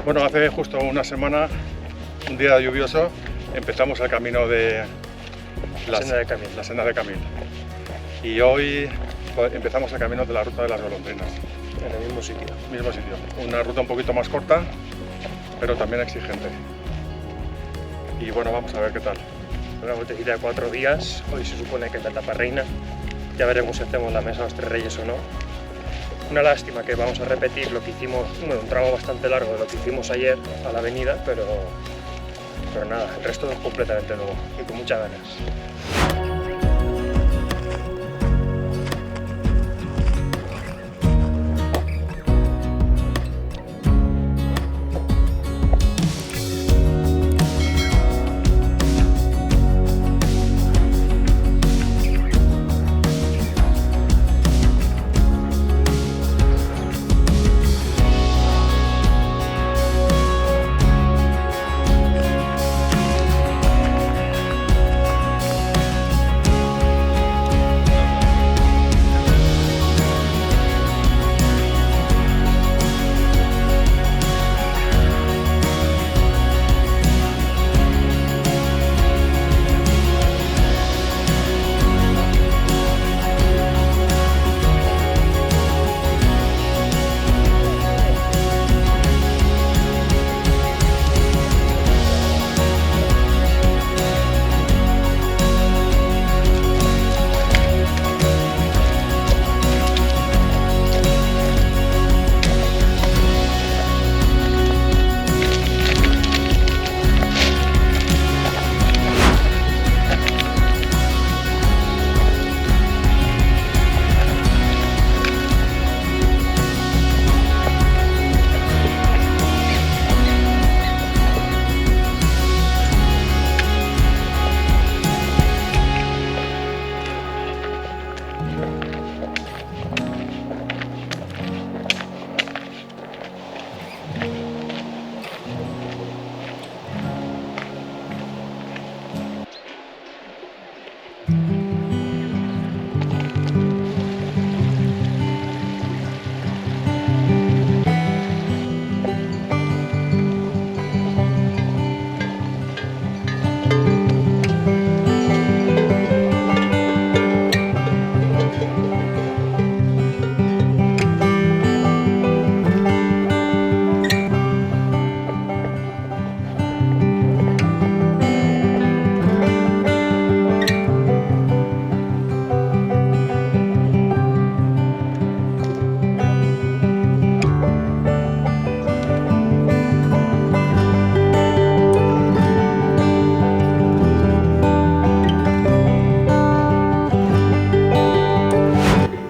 Bueno, hace justo una semana, un día lluvioso, empezamos el camino de la senda de Camil. Y hoy empezamos el camino de la ruta de las golondrinas. En el mismo sitio. Una ruta un poquito más corta, pero también exigente. Y bueno, vamos a ver qué tal. Una vueltecita de 4 días, hoy se supone que es la etapa reina. Ya veremos si hacemos la mesa de los Tres Reyes o no. Una lástima que vamos a repetir lo que hicimos, bueno, un tramo bastante largo de lo que hicimos ayer a la avenida, pero nada, el resto es completamente nuevo y con muchas ganas.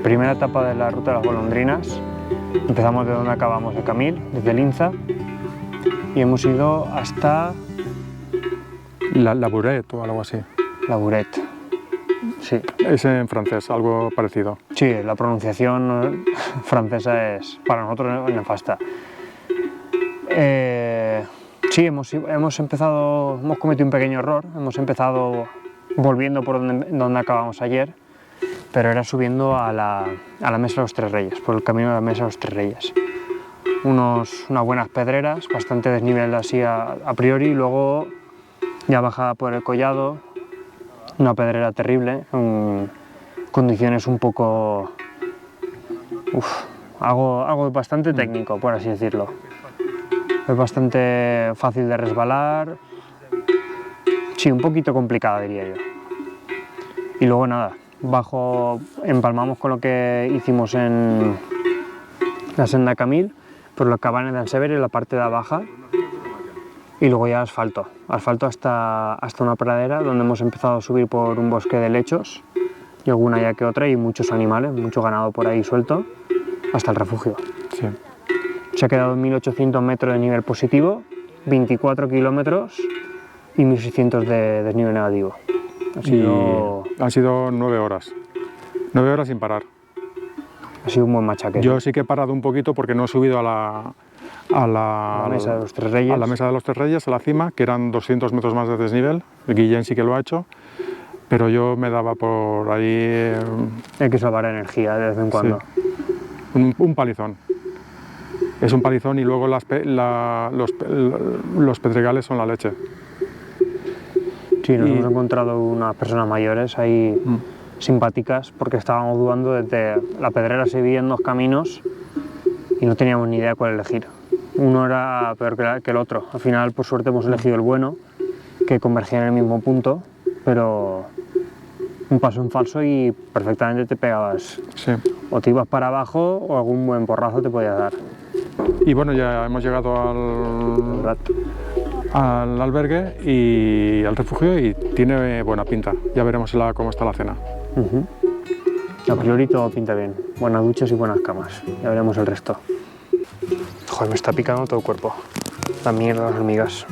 Primera etapa de la ruta de las golondrinas. Empezamos de donde acabamos de Camil, desde Linza, y hemos ido hasta La Buret o algo así. La Buret. Sí. Es en francés, algo parecido. Sí, la pronunciación francesa es para nosotros nefasta. Sí, hemos cometido un pequeño error. Hemos empezado volviendo por donde acabamos ayer, pero era subiendo a la Mesa de los Tres Reyes, por el camino de la Mesa de los Tres Reyes. Unas buenas pedreras, bastante desnivel así a priori, y luego ya bajada por el collado, una pedrera terrible, en condiciones un poco... algo bastante técnico, por así decirlo. Es bastante fácil de resbalar, sí, un poquito complicada diría yo. Y luego nada, empalmamos con lo que hicimos en la senda Camil, por los cabanes de Ansever en la parte de abajo, y luego ya asfalto hasta una pradera donde hemos empezado a subir por un bosque de lechos y alguna ya que otra y muchos animales, mucho ganado por ahí suelto, hasta el refugio. Sí. Se ha quedado en 1800 metros de nivel positivo, 24 kilómetros y 1600 de desnivel negativo. Han sido 9 horas. 9 horas sin parar. Ha sido un buen machaque. Yo sí que he parado un poquito porque no he subido a la Mesa de los Tres Reyes. A la Mesa de los Tres Reyes, a la cima, que eran 200 metros más de desnivel. Guillén sí que lo ha hecho, pero yo me daba por ahí... Hay que salvar energía de vez en cuando. Sí. Un palizón. Es un palizón y luego los pedregales son la leche. Sí, nos hemos encontrado unas personas mayores ahí simpáticas porque estábamos dudando de la Pedrera. Se divide en dos caminos y no teníamos ni idea cuál elegir. Uno era peor que el otro. Al final, por suerte, hemos elegido el bueno, que convergía en el mismo punto, pero un paso en falso y perfectamente te pegabas. Sí. O te ibas para abajo o algún buen porrazo te podías dar. Y bueno, ya hemos llegado al albergue y al refugio y tiene buena pinta. Ya veremos cómo está la cena. A priori todo pinta bien. Buenas duchas y buenas camas. Ya veremos el resto. Joder, me está picando todo el cuerpo. La mierda, las hormigas.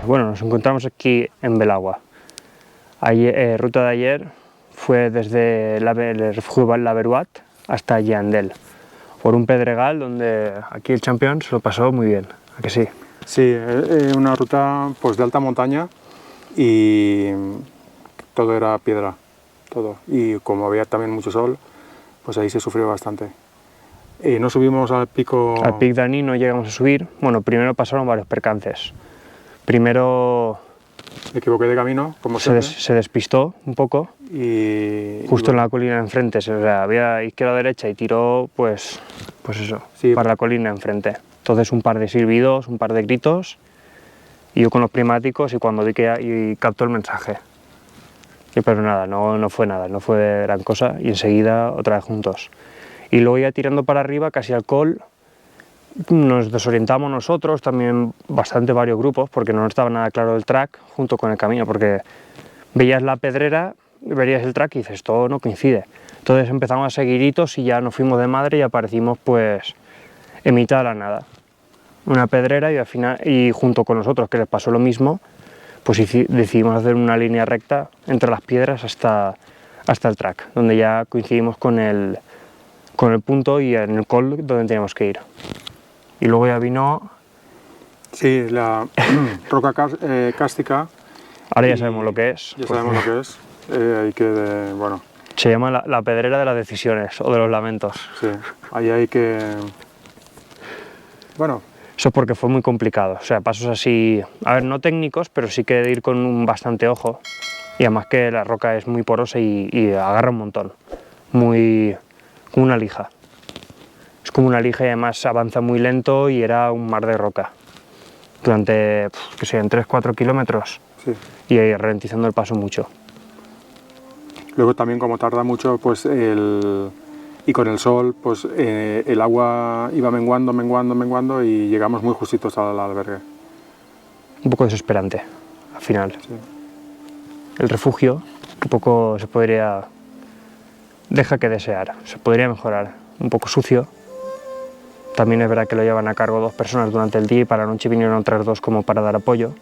Bueno, nos encontramos aquí en Belagua. Ruta de ayer fue desde el refugio La Veruat hasta Llandel, por un pedregal donde aquí el campeón se lo pasó muy bien, ¿a que sí? Sí, una ruta pues de alta montaña y todo era piedra, todo. Y como había también mucho sol, pues ahí se sufrió bastante. Y no subimos al pico... Al Pic d'Ani no llegamos a subir. Bueno, primero pasaron varios percances. Primero me equivoqué de camino, como siempre. Se despistó un poco y justo en la colina de enfrente, o sea, había izquierda o derecha y tiró pues eso, sí, para la colina enfrente. Entonces un par de silbidos, un par de gritos y yo con los prismáticos y cuando vi que captó el mensaje. Pero nada, no fue nada, no fue gran cosa y enseguida otra vez juntos. Y luego ya tirando para arriba, casi al col, nos desorientamos nosotros, también bastante varios grupos, porque no estaba nada claro el track junto con el camino, porque veías la pedrera, verías el track y dices, esto no coincide. Entonces empezamos a seguir hitos y ya nos fuimos de madre y aparecimos pues en mitad de la nada. Una pedrera y al final, y junto con nosotros, que les pasó lo mismo, pues decidimos hacer una línea recta entre las piedras hasta el track, donde ya coincidimos con el punto y en el col donde teníamos que ir. Y luego ya vino... Sí, la roca cástica. Ahora ya sabemos lo que es. Ya sabemos lo que es. Bueno. Se llama la pedrera de las decisiones o de los lamentos. Sí, ahí hay que... Bueno. Eso es porque fue muy complicado. O sea, pasos así, a ver, no técnicos, pero sí que de ir con un bastante ojo. Y además que la roca es muy porosa y agarra un montón. como una lija. Es como una lija y además avanza muy lento y era un mar de roca. Durante, que sé, en 3-4 kilómetros. Sí. Y ralentizando el paso mucho. Luego también como tarda mucho, pues y con el sol, pues el agua iba menguando y llegamos muy justitos al albergue. Un poco desesperante, al final. Sí. El refugio, un poco se podría... deja que desear, se podría mejorar. Un poco sucio. También es verdad que lo llevan a cargo 2 personas durante el día y para la noche vinieron otras 2 como para dar apoyo.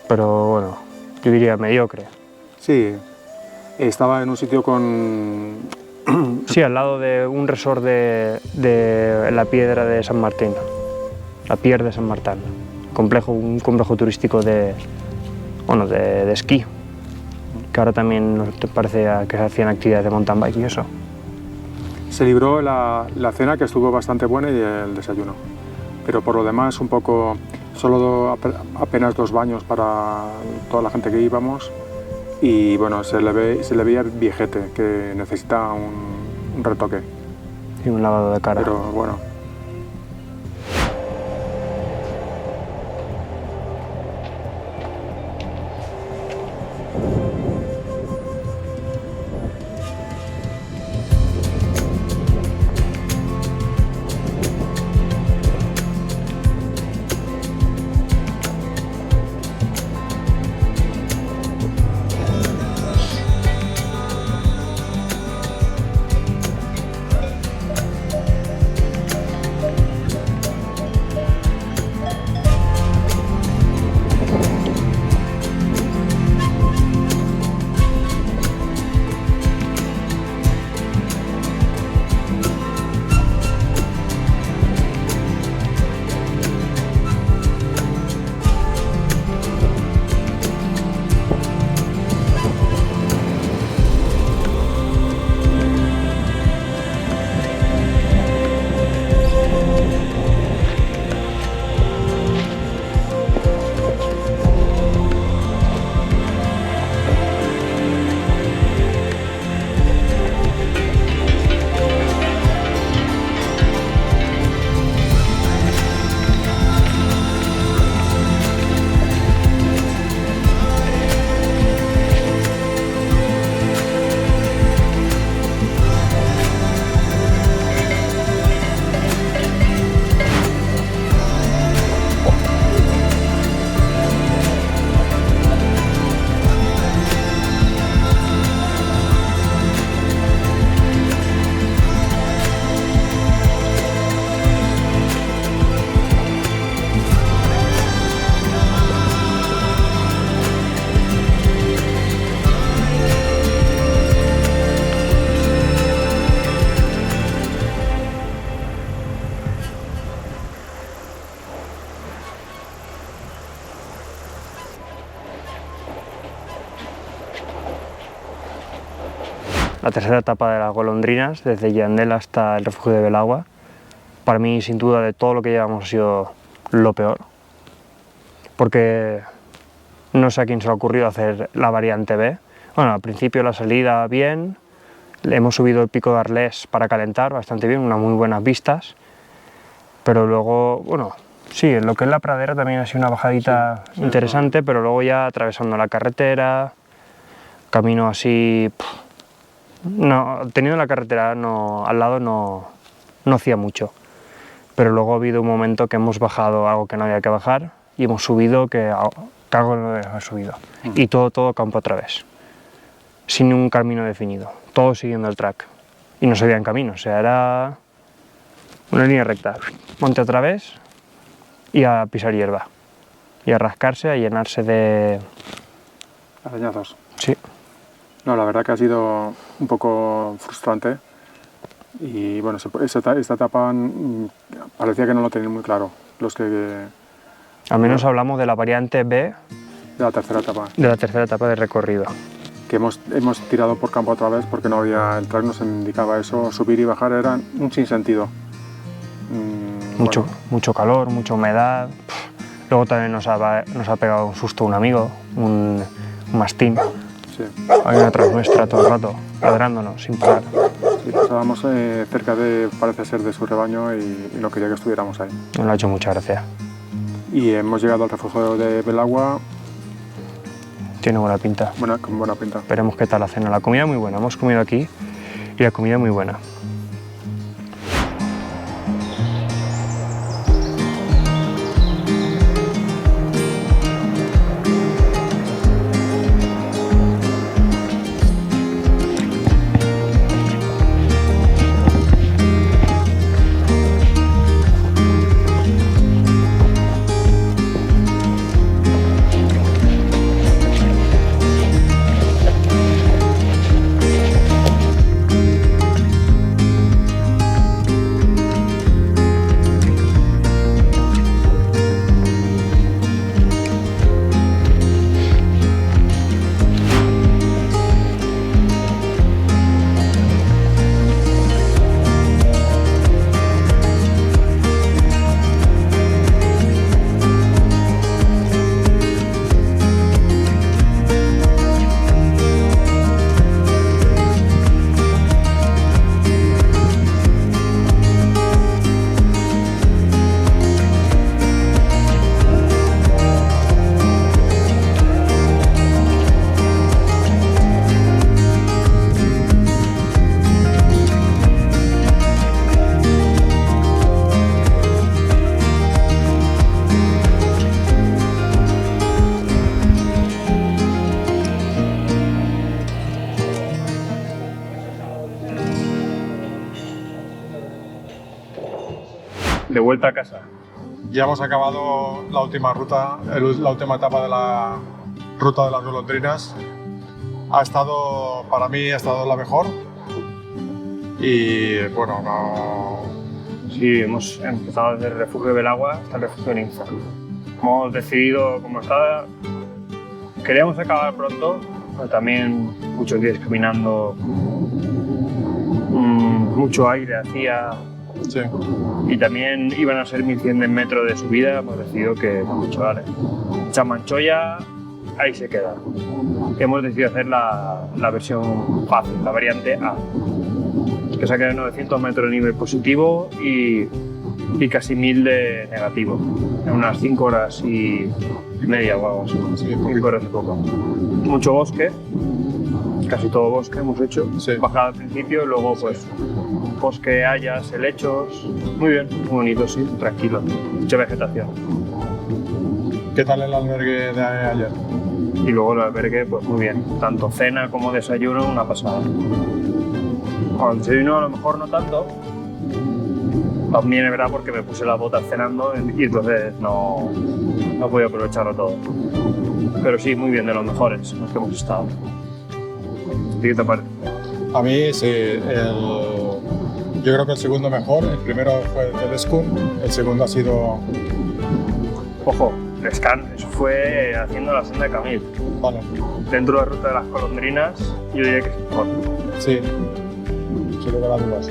Pero bueno, yo diría mediocre. Sí, estaba en un sitio con... Sí, al lado de un resort de la Piedra de San Martín, la Pier de San Martín, un complejo turístico de esquí, que ahora también nos parece que se hacían actividades de mountain bike y eso. Se libró la cena, que estuvo bastante buena, y el desayuno. Pero por lo demás, un poco, solo apenas 2 baños para toda la gente que íbamos. Y bueno, se le veía viejete, que necesita un retoque. Y un lavado de cara. Pero bueno. La tercera etapa de las golondrinas, desde Yandel hasta el refugio de Belagua, para mí, sin duda, de todo lo que llevamos ha sido lo peor, porque no sé a quién se le ha ocurrido hacer la variante B. Bueno, al principio la salida bien, hemos subido el pico de Arles para calentar bastante bien, unas muy buenas vistas, pero luego, bueno, sí, en lo que es la pradera también ha sido una bajadita interesante, pero luego ya atravesando la carretera, camino así... No, teniendo la carretera al lado no hacía mucho, pero luego ha habido un momento que hemos bajado algo que no había que bajar y hemos subido que algo no había subido, y todo campo otra vez, sin un camino definido, todo siguiendo el track, y no se veían caminos, o sea, era una línea recta, monte otra vez y a pisar hierba, y a rascarse, a llenarse de... arañazos. Sí. No, la verdad que ha sido un poco frustrante y bueno, esta etapa parecía que no lo tenían muy claro los que... Al menos hablamos de la variante B de la tercera etapa. De la tercera etapa de recorrido. Que hemos tirado por campo otra vez porque no había, el track nos indicaba eso, subir y bajar era un sinsentido. Mucho calor, mucha humedad. Luego también nos ha pegado un susto un amigo, un mastín. Sí. Hay una tras nuestra todo el rato, ladrándonos sin parar. Sí. Sí, estábamos cerca de, parece ser, de su rebaño y no quería que estuviéramos ahí. Me lo ha hecho mucha gracia. Y hemos llegado al refugio de Belagua, Tiene buena pinta. con buena pinta. Veremos qué tal la cena. La comida muy buena. Hemos comido aquí y la comida muy buena. De vuelta a casa. Ya hemos acabado la última ruta, la última etapa de la ruta de las golondrinas. Para mí ha estado la mejor. Y bueno, Sí, hemos empezado desde el refugio de Belagua hasta el refugio de Ninfa. Hemos decidido, como estaba, queríamos acabar pronto, pero también muchos días caminando, mucho aire hacía. sí. Y también iban a ser 1100 metros de subida, hemos decidido que hemos dicho, vale, Chamanchoya, ahí se queda. Hemos decidido hacer la versión fácil, la variante A, que se ha quedado 900 metros de nivel positivo y casi 1000 de negativo, en unas 5 horas y media o algo así. Sí, 5 horas y poco. Mucho bosque, casi todo bosque hemos hecho, Sí. bajada al principio, luego pues bosque, hayas, helechos, muy bien, muy bonito, sí, tranquilo, mucha vegetación. ¿Qué tal el albergue de ayer? Y luego el albergue, pues muy bien, tanto cena como desayuno, una pasada. Bueno, el desayuno a lo mejor no tanto, también es verdad porque me puse las botas cenando y entonces no he podido aprovecharlo todo. Pero sí, muy bien, de los mejores en los que hemos estado. ¿Qué te parece? A mí sí, yo creo que el segundo mejor. El primero fue el de Escun, el segundo ha sido... Ojo, el Scan, eso fue haciendo la senda de Camil. Vale, Dentro de la ruta de las golondrinas, yo diría que es mejor. sí, sin lugar a dudas.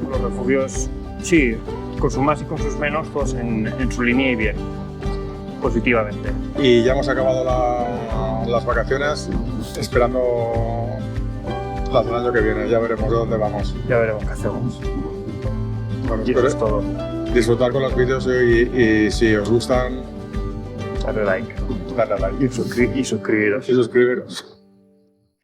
Los refugios, sí, con sus más y con sus menos, todos en su línea y bien, positivamente. Y ya hemos acabado las vacaciones, esperando las del año que viene. Ya veremos de dónde vamos. Ya veremos qué hacemos. Bueno, Y eso es espero todo. disfrutar con los vídeos y si os gustan, Darle like darle a like y suscribiros. y suscribiros.